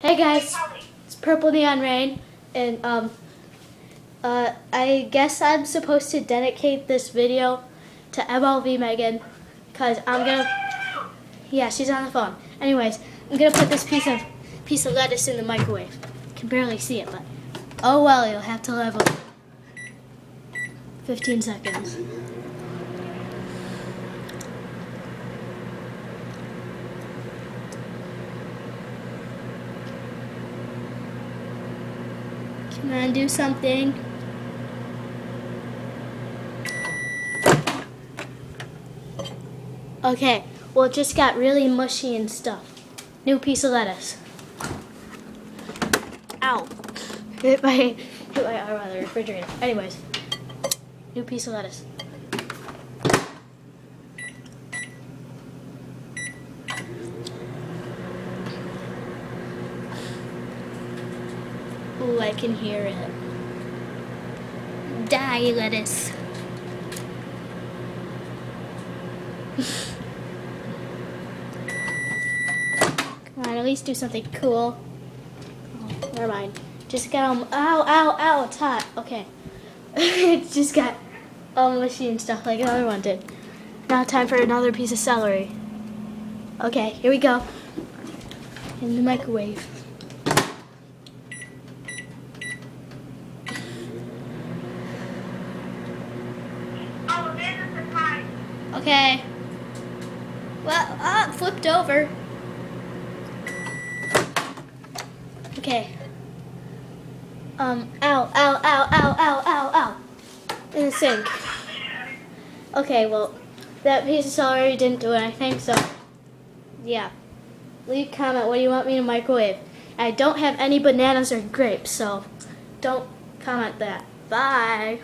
Hey guys, it's Purple Neon Rain, and I guess I'm supposed to dedicate this video to mlvmegan, because I'm gonna, yeah, she's on the phone. Anyways, I'm gonna put this piece of lettuce in the microwave. You can barely see it, but oh well, you'll have to live with it. 15 seconds. Come on, do something. Okay, well it just got really mushy and stuff. New piece of lettuce. Ow. Hit my arm on the refrigerator. Anyways, new piece of lettuce. Ooh, I can hear it. Die, lettuce. Come on, at least do something cool. Oh, never mind. Just got ow, ow, it's hot. Okay. It just got all mushy and stuff like another one did. Now time for another piece of celery. Okay, here we go. In the microwave. Okay. Well, flipped over. Okay. Ow, ow, ow, ow, ow, ow, ow. In the sink. Okay, well, that piece of celery didn't do anything, so, yeah. Leave a comment, what do you want me to microwave? I don't have any bananas or grapes, so don't comment that. Bye.